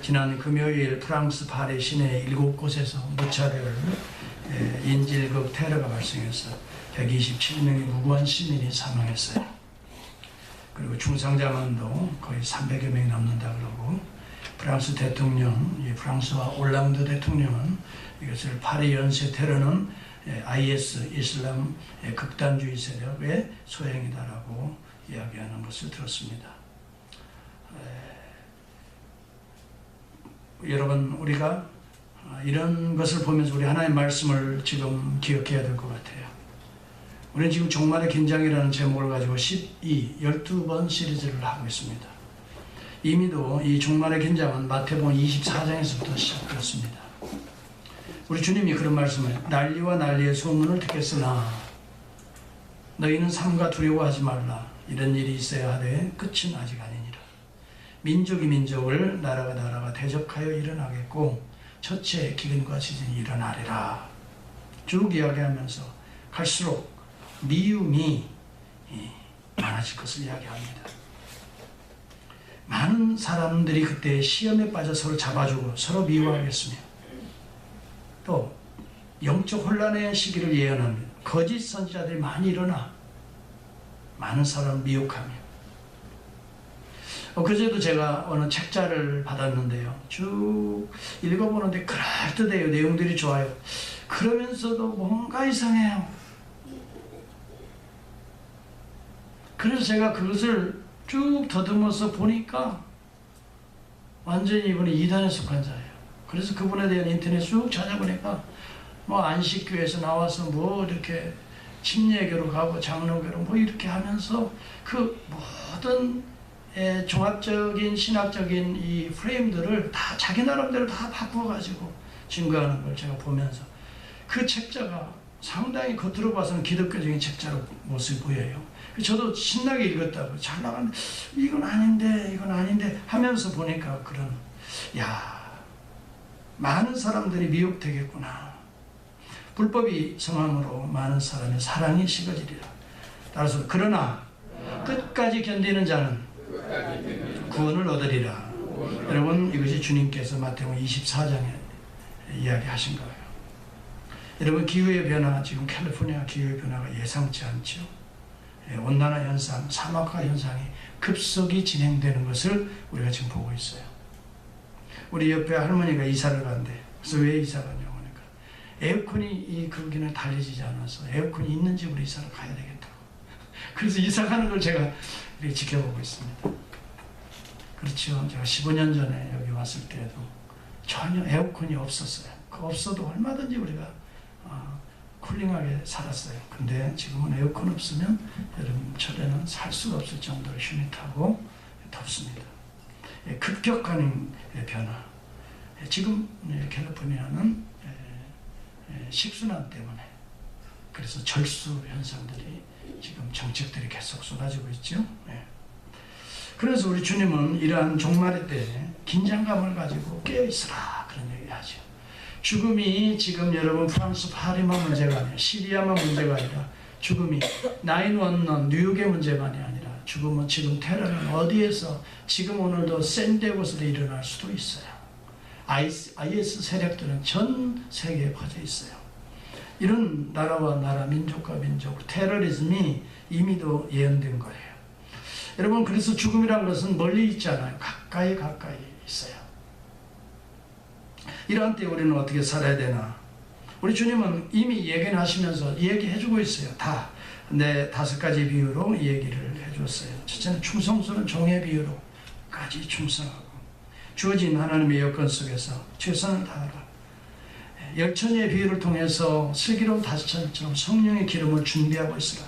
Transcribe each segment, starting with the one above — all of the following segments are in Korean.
지난 금요일 프랑스 파리 시내 7곳에서 무차별 인질극 테러가 발생해서 127명의 무고한 시민이 사망했어요. 그리고 중상자만도 거의 300여 명이 넘는다 그러고, 프랑스 대통령, 프랑스와 올랑드 대통령은 이것을 파리 연쇄 테러는 IS 이슬람 극단주의 세력의 소행이다라고 이야기하는 것을 들었습니다. 여러분, 우리가 이런 것을 보면서 우리 하나님의 말씀을 지금 기억해야 될 것 같아요. 우리는 지금 종말의 긴장이라는 제목을 가지고 12번 시리즈를 하고 있습니다. 이미도 이 종말의 긴장은 마태복음 24장에서부터 시작되었습니다. 우리 주님이 그런 말씀을, 난리와 난리의 소문을 듣겠으나 너희는 삼가 두려워하지 말라. 이런 일이 있어야 하되 끝은 아직 아니니라. 민족이 민족을, 나라가 나라가 대적하여 일어나겠고 첫째 기근과 지진이 일어나리라. 쭉 이야기하면서 갈수록 미움이 많아질 것을 이야기합니다. 많은 사람들이 그때 시험에 빠져 서로 잡아주고 서로 미워하겠으며, 또 영적 혼란의 시기를 예언합니다. 거짓 선지자들이 많이 일어나 많은 사람을 미혹하며, 그제도 제가 어느 책자를 받았는데요, 쭉 읽어보는데 그럴듯해요. 내용들이 좋아요. 그러면서도 뭔가 이상해요. 그래서 제가 그것을 쭉 더듬어서 보니까 완전히 이분이 이단에 속한 자예요. 그래서 그분에 대한 인터넷 쭉 찾아보니까 뭐 안식교에서 나와서 뭐 이렇게 침례교로 가고 장로교로 뭐 이렇게 하면서 그 모든 종합적인 신학적인 이 프레임들을 다 자기 나름대로 다 바꿔가지고 증거하는 걸 제가 보면서, 그 책자가 상당히 겉으로 봐서는 기독교적인 책자로 모습이 보여요. 저도 신나게 읽었다고, 잘 나가는데 이건 아닌데 하면서 보니까 그런, 많은 사람들이 미혹되겠구나. 불법이 성함으로 많은 사람의 사랑이 식어지리라. 따라서 그러나 끝까지 견디는 자는 구원을 얻으리라. 여러분, 이것이 주님께서 마태복음 24장에 이야기하신 거예요. 여러분, 기후의 변화, 지금 캘리포니아 기후의 변화가 예상치 않죠. 온난화 현상, 사막화 현상이 급속히 진행되는 것을 우리가 지금 보고 있어요. 우리 옆에 할머니가 이사를 간대. 그래서 왜 이사 가냐고 하니까 에어컨이 거기는 달려지지 않아서 에어컨이 있는 집으로 이사를 가야 되겠다고. 그래서 이사 가는 걸 제가 이렇게 지켜보고 있습니다. 그렇죠. 제가 15년 전에 여기 왔을 때도 전혀 에어컨이 없었어요. 없어도 얼마든지 우리가 쿨링하게 살았어요. 근데 지금은 에어컨 없으면 여름철에는 살 수가 없을 정도로 휴밋하고 덥습니다. 급격한 변화. 지금 캘리포니아는 식순환 때문에, 그래서 절수 현상들이 지금 정책들이 계속 쏟아지고 있죠. 그래서 우리 주님은 이러한 종말의 때 긴장감을 가지고 깨어있으라, 그런 얘기하죠. 죽음이 지금 여러분 프랑스 파리만 문제가 아니라, 시리아만 문제가 아니라, 죽음이 911 뉴욕의 문제만이 아니라 죽음은 지금 테러는 어디에서 지금 오늘도 샌디에고에서도 일어날 수도 있어요. IS 세력들은 전 세계에 퍼져 있어요. 이런 나라와 나라, 민족과 민족 테러리즘이 이미도 예언된 거예요. 여러분, 그래서 죽음이란 것은 멀리 있지 않아요. 가까이 있어요. 이러한 때 우리는 어떻게 살아야 되나? 우리 주님은 이미 얘기는 하시면서 얘기해주고 있어요. 다 내 5가지 비유로 얘기를 해줬어요. 첫째는 충성스러운 종의 비유로까지 충성하고, 주어진 하나님의 여건 속에서 최선을 다하라. 열처녀의 비유를 통해서 슬기로운 다섯처럼 성령의 기름을 준비하고 있으라.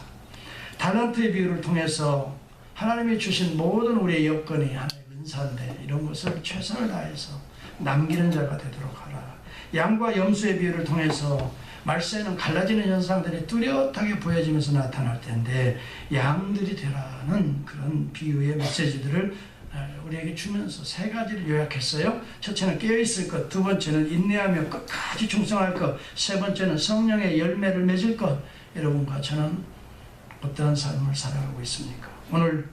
달란트의 비유를 통해서 하나님이 주신 모든 우리의 여건이 하나님의 은사인데 이런 것을 최선을 다해서 남기는 자가 되도록 하라. 양과 염소의 비유를 통해서 말세에는 갈라지는 현상들이 뚜렷하게 보여지면서 나타날 텐데 양들이 되라는 그런 비유의 메시지들을 우리에게 주면서 3가지를 요약했어요. 첫째는 깨어있을 것, 두 번째는 인내하며 끝까지 충성할 것, 세 번째는 성령의 열매를 맺을 것. 여러분과 저는 어떠한 삶을 살아가고 있습니까? 오늘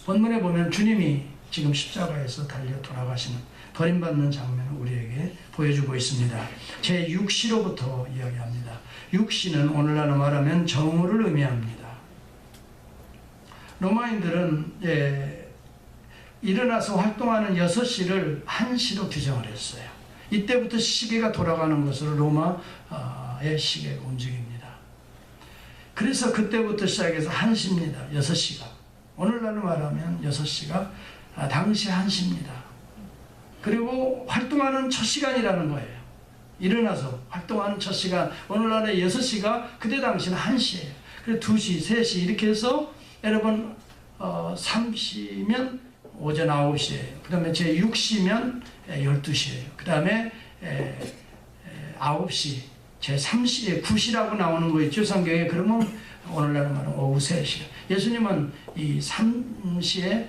본문에 보면 주님이 지금 십자가에서 달려 돌아가시는 버림받는 장면을 우리에게 보여주고 있습니다. 제6시로부터 이야기합니다. 6시는 오늘날로 말하면 정오를 의미합니다. 로마인들은 일어나서 활동하는 6시를 1시로 규정을 했어요. 이때부터 시계가 돌아가는 것으로 로마의 시계가 움직입니다. 그래서 그때부터 시작해서 1시입니다. 6시가. 오늘날로 말하면 6시가 당시 1시입니다. 그리고 활동하는 첫 시간이라는 거예요. 일어나서 활동하는 첫 시간, 오늘날의 6시가 그때 당시는 1시예요. 그래서 2시, 3시 이렇게 해서 여러분 3시면 오전 9시예요. 그 다음에 제6시면 12시예요. 그 다음에 9시, 제3시에 9시라고 나오는 거 있죠, 성경에. 그러면 오늘날은 말하면 오후 3시. 예수님은 이 3시에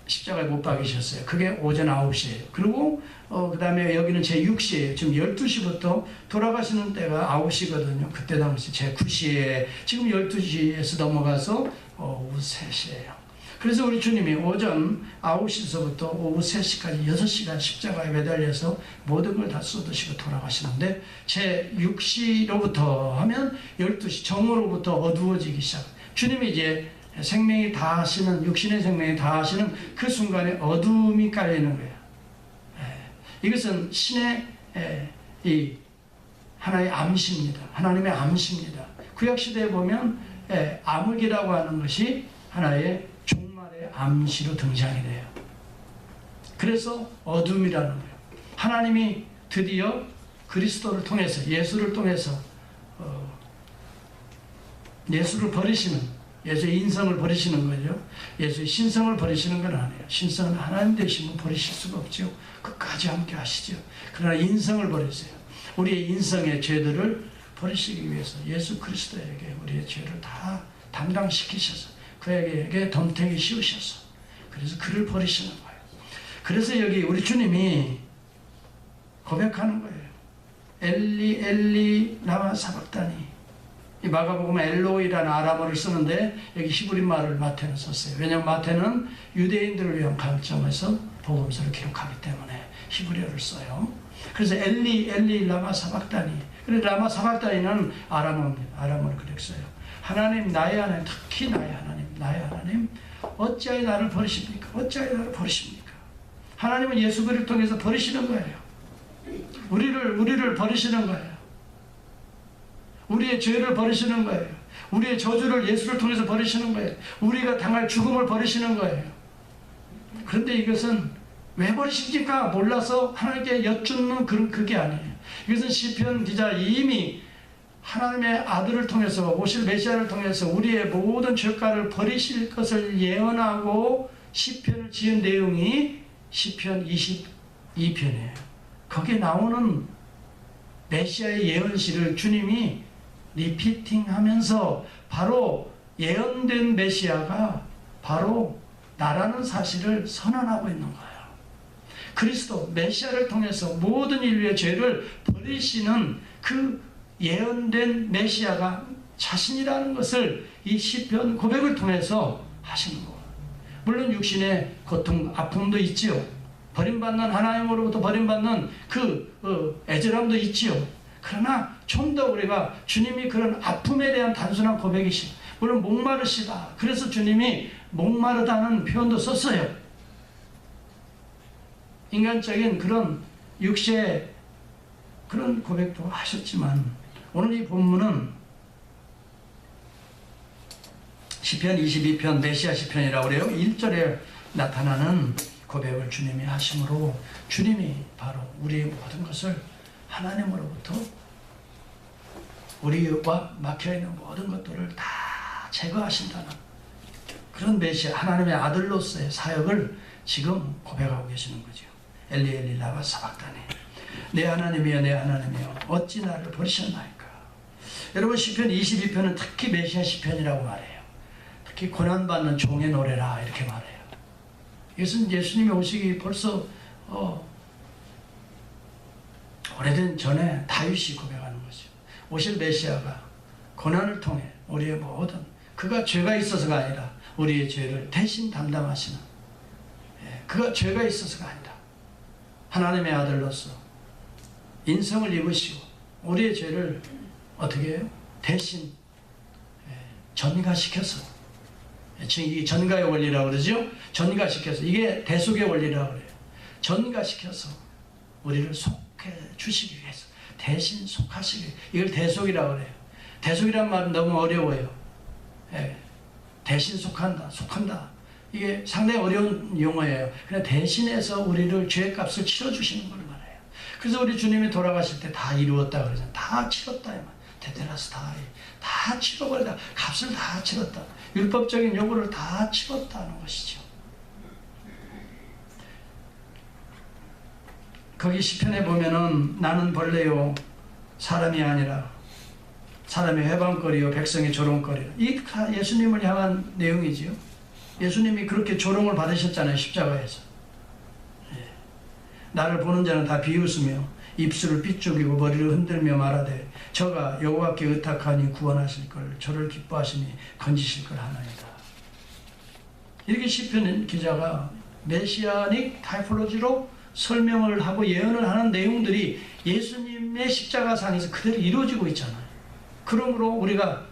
십자가에 못 박이셨어요. 그게 오전 9시예요. 그리고 그 다음에 여기는 제6시예요. 지금 12시부터 돌아가시는 때가 9시거든요. 그때 당시 제9시에 지금 12시에서 넘어가서 오후 3시예요. 그래서 우리 주님이 오전 9시서부터 오후 3시까지 6시간 십자가에 매달려서 모든 걸 다 쏟으시고 돌아가시는데 제6시로부터 하면 12시 정오로부터 어두워지기 시작. 주님이 이제 생명이 다하시는, 육신의 생명이 다하시는 그 순간에 어둠이 깔리는 거예요. 이것은 신의 이 하나의 암시입니다. 하나님의 암시입니다. 구약시대에 보면 암흑이라고 하는 것이 하나의 종말의 암시로 등장이 돼요. 그래서 어둠이라는 거예요. 하나님이 드디어 그리스도를 통해서, 예수를 통해서 예수를 버리시는, 예수의 인성을 버리시는 거죠. 예수의 신성을 버리시는 건 아니에요. 신성은 하나님 되시면 버리실 수가 없죠. 끝까지 함께 하시죠. 그러나 인성을 버리세요. 우리의 인성의 죄들을 버리시기 위해서 예수 그리스도에게 우리의 죄를 다 담당시키셔서 그에게 덤태기 씌우셔서 그래서 그를 버리시는 거예요. 그래서 여기 우리 주님이 고백하는 거예요. 엘리 엘리 라마 사박다니. 이 마가복음 엘로이라는 아람어를 쓰는데 여기 히브리 말을 마태는 썼어요. 왜냐하면 마태는 유대인들을 위한 관점에서 복음서를 기록하기 때문에 히브리어를 써요. 그래서 엘리 엘리 라마 사박다니. 그래서 라마 사박다니는 아람어입니다. 아람어를 그렇게 써요. 하나님 나의 하나님, 특히 나의 하나님 어찌하여 나를 버리십니까? 어찌하여 나를 버리십니까? 하나님은 예수 그리스도를 통해서 버리시는 거예요. 우리를 버리시는 거예요. 우리의 죄를 버리시는 거예요. 우리의 저주를 예수를 통해서 버리시는 거예요. 우리가 당할 죽음을 버리시는 거예요. 그런데 이것은 왜 버리십니까? 몰라서 하나님께 여쭙는 그게 아니에요. 이것은 시편 기자 이미 하나님의 아들을 통해서, 오실 메시아를 통해서 우리의 모든 죄가를 버리실 것을 예언하고 시편을 지은 내용이 시편 22편이에요. 거기에 나오는 메시아의 예언시를 주님이 리피팅하면서 바로 예언된 메시아가 바로 나라는 사실을 선언하고 있는 거예요. 그리스도 메시아를 통해서 모든 인류의 죄를 버리시는 그 예언된 메시아가 자신이라는 것을 이 시편 고백을 통해서 하시는 거예요. 물론 육신의 고통, 아픔도 있지요. 버림받는, 하나님으로부터 버림받는 그 애절함도 있지요. 그러나 좀 더 우리가 주님이 그런 아픔에 대한 단순한 고백이시, 물론 목마르시다. 그래서 주님이 목마르다는 표현도 썼어요. 인간적인 그런 육체의 그런 고백도 하셨지만 오늘 이 본문은 시편 22편 메시아 시편이라고 그래요. 1절에 나타나는 고백을 주님이 하심으로 주님이 바로 우리의 모든 것을 하나님으로부터 우리와 막혀있는 모든 것들을 다 제거하신다는 그런 메시아, 하나님의 아들로서의 사역을 지금 고백하고 계시는 거죠. 엘리 엘리 라마 사박다니. 내 하나님이여 내 하나님이여 어찌 나를 버리셨나이까. 여러분 시편 22편은 특히 메시아 시편이라고 말해요. 특히 고난받는 종의 노래라 이렇게 말해요. 이것은 예수님이 오시기 벌써 오래된 전에 다윗이 고백하는 거죠. 오실 메시아가 고난을 통해 우리의 모든, 그가 죄가 있어서가 아니라 우리의 죄를 대신 담당하시는 그가 죄가 있어서가 아니다. 하나님의 아들로서 인성을 입으시고 우리의 죄를 어떻게 해요? 대신 전가시켜서, 이게 전가의 원리라고 그러죠? 전가시켜서, 이게 대속의 원리라고 그래요. 전가시켜서 우리를 속해 주시기 위해서 대신 속하시기 위해서, 이걸 대속이라고 그래요. 대속이란 말은 너무 어려워요. 대신 속한다. 이게 상당히 어려운 용어예요. 그냥 대신해서 우리를 죄값을 치러주시는 걸 말해요. 그래서 우리 주님이 돌아가실 때 다 이루었다 그러잖아요. 다 치렀다. 테테라스 다 치러버리다. 값을 다 치렀다. 율법적인 요구를 다 치렀다는 것이죠. 거기 시편에 보면은 나는 벌레요 사람이 아니라 사람의 회방거리요 백성의 조롱거리요. 이 예수님을 향한 내용이지요. 예수님이 그렇게 조롱을 받으셨잖아요. 십자가에서. 나를 보는 자는 다 비웃으며 입술을 삐죽이고 머리를 흔들며 말하되 저가 여호와께 의탁하니 구원하실 걸, 저를 기뻐하시니 건지실 걸 하나이다. 이렇게 시편 기자가 메시아닉 타이폴로지로 설명을 하고 예언을 하는 내용들이 예수님의 십자가상에서 그대로 이루어지고 있잖아요. 그러므로 우리가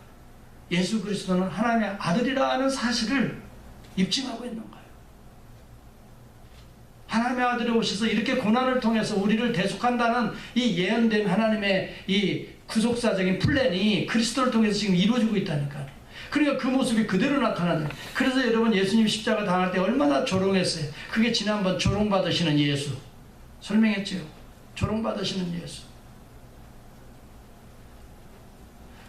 예수 그리스도는 하나님의 아들이라는 사실을 입증하고 있는 거예요. 하나님의 아들이 오셔서 이렇게 고난을 통해서 우리를 대속한다는 이 예언된 하나님의 이 구속사적인 플랜이 그리스도를 통해서 지금 이루어지고 있다니까요. 그러니까 그 모습이 그대로 나타나는. 그래서 여러분 예수님 십자가 당할 때 얼마나 조롱했어요. 그게 지난번 조롱받으시는 예수 설명했죠. 조롱받으시는 예수.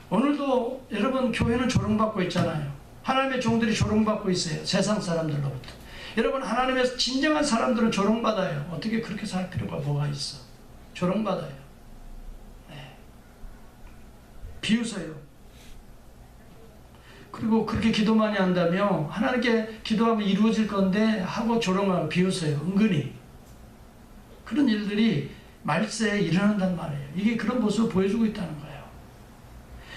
오늘도 여러분 교회는 조롱받고 있잖아요. 하나님의 종들이 조롱받고 있어요. 세상 사람들로부터. 여러분 하나님의 진정한 사람들은 조롱받아요. 어떻게 그렇게 살 필요가 뭐가 있어. 조롱받아요. 네. 비웃어요. 그리고 그렇게 기도 많이 한다며 하나님께 기도하면 이루어질 건데 하고 조롱하고 비웃어요. 은근히. 그런 일들이 말세에 일어난단 말이에요. 이게 그런 모습을 보여주고 있다는 거예요.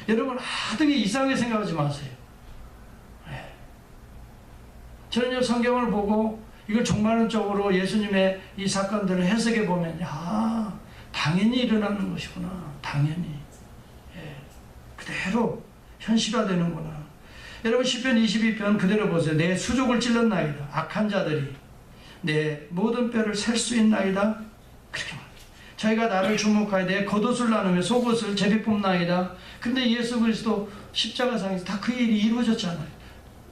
여러분 하등에 이상하게 생각하지 마세요. 저는 성경을 보고 이걸 종말론적으로 예수님의 이 사건들을 해석해 보면 당연히 일어나는 것이구나. 당연히. 그대로 현실화되는구나. 여러분 시편 22편 그대로 보세요. 내 수족을 찔렀나이다. 악한 자들이 내 모든 뼈를 셀 수 있나이다. 그렇게 말해요. 저희가 나를 주목하여 내 겉옷을 나누며 속옷을 제비 뽑나이다. 근데 예수 그리스도 십자가상에서 다 그 일이 이루어졌잖아요.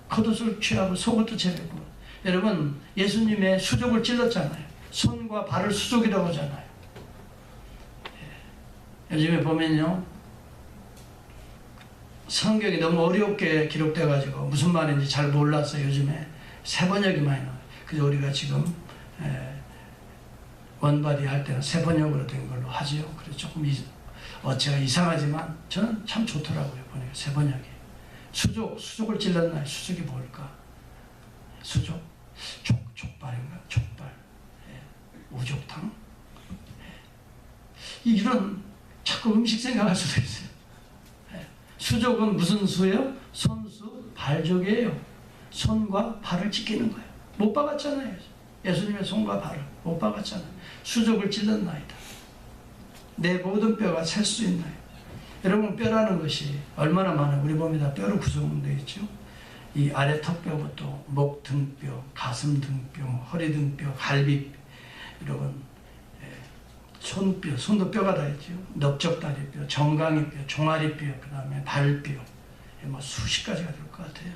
겉옷을 취하고 속옷도 제비고. 여러분 예수님의 수족을 찔렀잖아요. 손과 발을 수족이라고 하잖아요. 요즘에 보면요 성경이 너무 어렵게 기록돼 가지고 무슨 말인지 잘 몰라서 요즘에 세번역이 많이 나와요. 그래서 우리가 지금 원바디 할 때는 세번역으로 된 걸로 하지요. 그래서 조금 어체가 이상하지만 저는 참 좋더라고요. 보니까 세번역이. 수족을 찔렀나요? 수족이 뭘까? 수족? 족발인가? 족발. 우족탕? 이런 자꾸 음식 생각할 수도 있어요. 수족은 무슨 수예요? 손수, 발족이에요. 손과 발을 찢기는 거예요. 못 박았잖아요. 예수님의 손과 발을 못 박았잖아요. 수족을 찔렀나이다. 내 모든 뼈가 셀 수 있나요? 여러분 뼈라는 것이 얼마나 많아요. 우리 몸이 다 뼈로 구성되어 있죠. 이 아래 턱뼈부터 목 등뼈, 가슴 등뼈, 허리 등뼈, 갈비뼈, 여러분 손뼈, 손도 뼈가 다 있죠. 넓적다리뼈, 정강이뼈, 종아리뼈, 그 다음에 발뼈, 뭐 수십 가지가 될 것 같아요.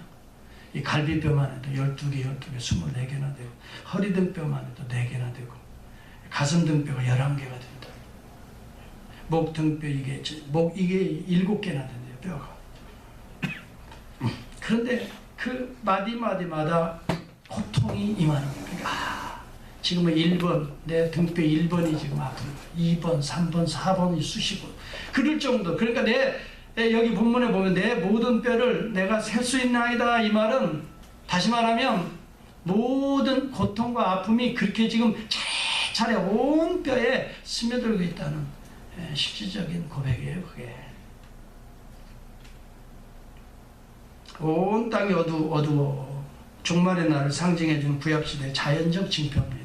이 갈비뼈만 해도 12개, 24개나 되고, 허리 등뼈만 해도 4개나 되고, 가슴 등뼈가 11개가 된다. 목 등뼈 이게 7개나 된대요. 뼈가. 그런데 그 마디마디마다 고통이 임하는 거예요. 그러니까 지금은 1번 내 등뼈 1번이 지금 아픈 거예요. 2번, 3번, 4번이 쑤시고 그럴 정도. 그러니까 여기 본문에 보면 내 모든 뼈를 내가 셀 수 있나이다. 이 말은 다시 말하면 모든 고통과 아픔이 그렇게 지금 차례차례 온 뼈에 스며들고 있다는 실질적인 고백이에요. 그게 온 땅이 어두워 종말의 날을 상징해주는 구약시대의 자연적 징표입니다.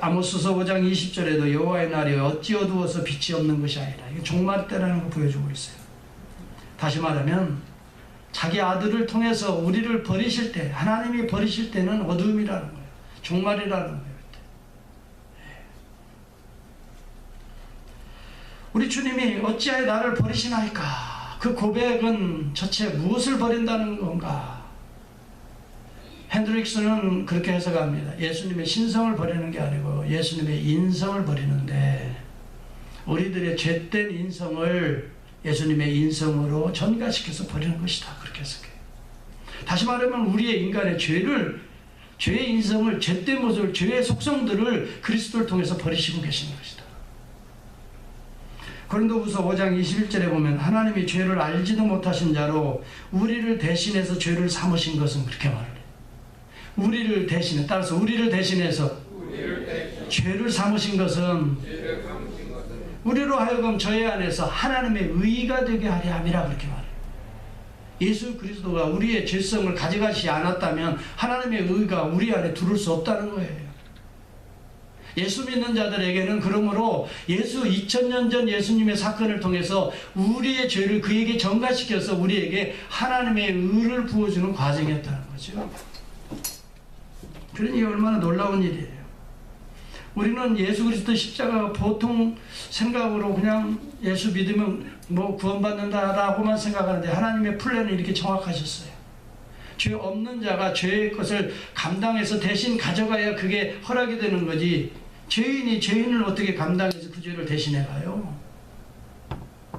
아모스서 5장 20절에도 여호와의 날이 어찌 어두워서 빛이 없는 것이 아니라, 이게 종말 때라는 걸 보여주고 있어요. 다시 말하면 자기 아들을 통해서 우리를 버리실 때, 하나님이 버리실 때는 어두움이라는 거예요. 종말이라는 거예요. 우리 주님이 어찌하여 나를 버리시나이까? 그 고백은 저체 무엇을 버린다는 건가? 핸드릭스는 그렇게 해석합니다. 예수님의 신성을 버리는 게 아니고 예수님의 인성을 버리는데, 우리들의 죄된 인성을 예수님의 인성으로 전가시켜서 버리는 것이다. 그렇게 해석해요. 다시 말하면 우리의 인간의 죄의 인성을, 죄된 모습을, 죄의 속성들을 그리스도를 통해서 버리시고 계시는 것이다. 고린도후서 5장 21절에 보면 하나님이 죄를 알지도 못하신 자로 우리를 대신해서 죄를 삼으신 것은, 그렇게 말해요. 우리를 대신해, 따라서 우리를 대신해서 죄를 삼으신 것은 우리로 하여금 저희 안에서 하나님의 의가 되게 하려 함이라, 그렇게 말해요. 예수 그리스도가 우리의 죄성을 가져가시지 않았다면 하나님의 의가 우리 안에 들어올 수 없다는 거예요. 예수 믿는 자들에게는 그러므로 2000년 전 예수님의 사건을 통해서 우리의 죄를 그에게 전가시켜서 우리에게 하나님의 의를 부어주는 과정이었다는 거죠. 그러니 얼마나 놀라운 일이에요. 우리는 예수 그리스도 십자가가 보통 생각으로 그냥 예수 믿으면 뭐 구원받는다라고만 생각하는데, 하나님의 플랜은 이렇게 정확하셨어요. 죄 없는 자가 죄의 것을 감당해서 대신 가져가야 그게 허락이 되는 거지, 죄인이 죄인을 어떻게 감당해서 그 죄를 대신해 가요?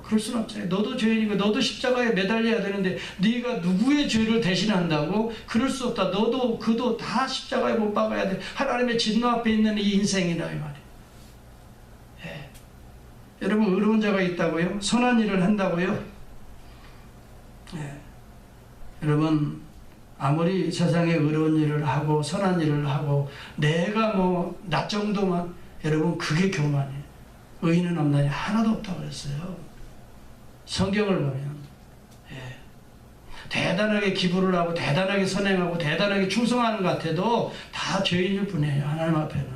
그럴 수는 없잖아요. 너도 죄인이고 너도 십자가에 매달려야 되는데 네가 누구의 죄를 대신한다고? 그럴 수 없다. 너도 그도 다 십자가에 못 박아야 돼. 하나님의 진노 앞에 있는 이 인생이라, 이 말이에요. 예. 여러분, 의로운 자가 있다고요? 선한 일을 한다고요? 예. 여러분, 아무리 세상에 의로운 일을 하고 선한 일을 하고 내가 나 정도만, 여러분, 그게 교만이에요. 의인은 없나니 하나도 없다고 그랬어요. 성경을 보면 대단하게 기부를 하고 대단하게 선행하고 대단하게 충성하는 것 같아도 다 죄인일 뿐이에요. 하나님 앞에는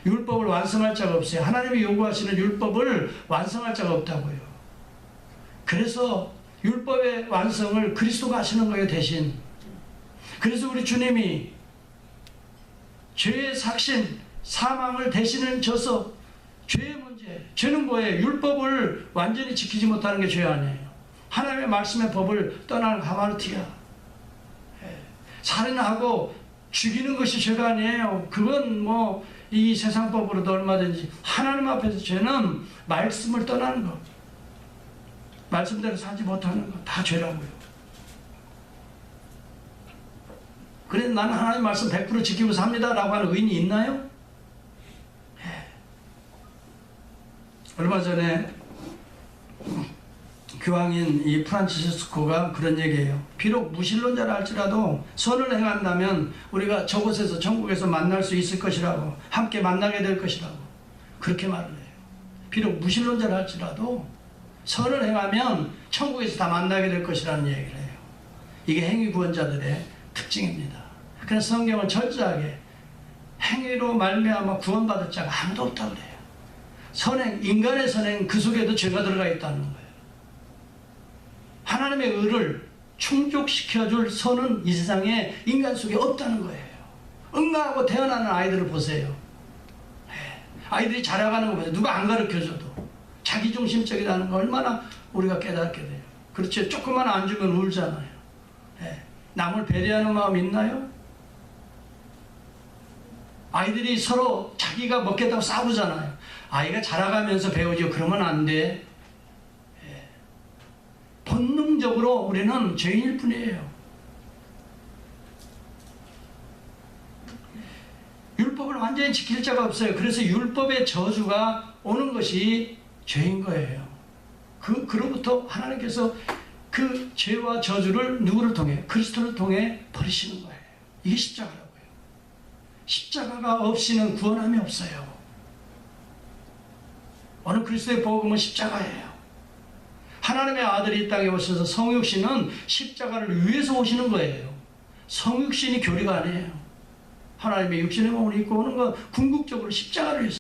율법을 완성할 자가 없어요. 하나님이 요구하시는 율법을 완성할 자가 없다고요. 그래서 율법의 완성을 그리스도가 하시는 거예요, 대신. 그래서 우리 주님이 죄의 삭신, 사망을 대신을 져서, 죄의 문제, 죄는 뭐예요? 율법을 완전히 지키지 못하는 게 죄 아니에요. 하나님의 말씀의 법을 떠나는 하마르티아. 살인하고 죽이는 것이 죄가 아니에요. 그건 이 세상 법으로도 얼마든지. 하나님 앞에서 죄는 말씀을 떠나는 것, 말씀대로 살지 못하는 것, 다 죄라고요. 그래서 나는 하나님 말씀 100% 지키고 삽니다 라고 하는 의인이 있나요? 얼마 전에 교황인 이 프란치스코가 그런 얘기예요. 비록 무신론자라 할지라도 선을 행한다면 우리가 저곳에서, 천국에서 만날 수 있을 것이라고, 함께 만나게 될 것이라고, 그렇게 말을 해요. 비록 무신론자라 할지라도 선을 행하면 천국에서 다 만나게 될 것이라는 얘기를 해요. 이게 행위 구원자들의 특징입니다. 그래서 성경은 철저하게 행위로 말미암아 구원받을 자가 아무도 없다고 그래요. 선행, 인간의 선행, 그 속에도 죄가 들어가 있다는 거예요. 하나님의 의를 충족시켜줄 선은 이 세상에 인간 속에 없다는 거예요. 응가하고 태어나는 아이들을 보세요. 아이들이 자라가는 거 보세요. 누가 안 가르쳐줘도 자기중심적이라는 거 얼마나 우리가 깨닫게 돼요. 그렇죠. 조금만 안 주면 울잖아요. 남을 배려하는 마음 있나요? 아이들이 서로 자기가 먹겠다고 싸우잖아요. 아이가 자라가면서 배우죠. 그러면 안 돼. 본능적으로 우리는 죄인일 뿐이에요. 율법을 완전히 지킬 자가 없어요. 그래서 율법의 저주가 오는 것이 죄인 거예요. 그로부터 하나님께서 그 죄와 저주를 누구를 통해? 그리스도를 통해 버리시는 거예요. 이게 십자가라고요. 십자가가 없이는 구원함이 없어요. 오늘 그리스도의 복음은 십자가예요. 하나님의 아들이 이 땅에 오셔서 성육신은 십자가를 위해서 오시는 거예요. 성육신이 교리가 아니에요. 하나님의 육신의 몸을 입고 오는 건 궁극적으로 십자가를 위해서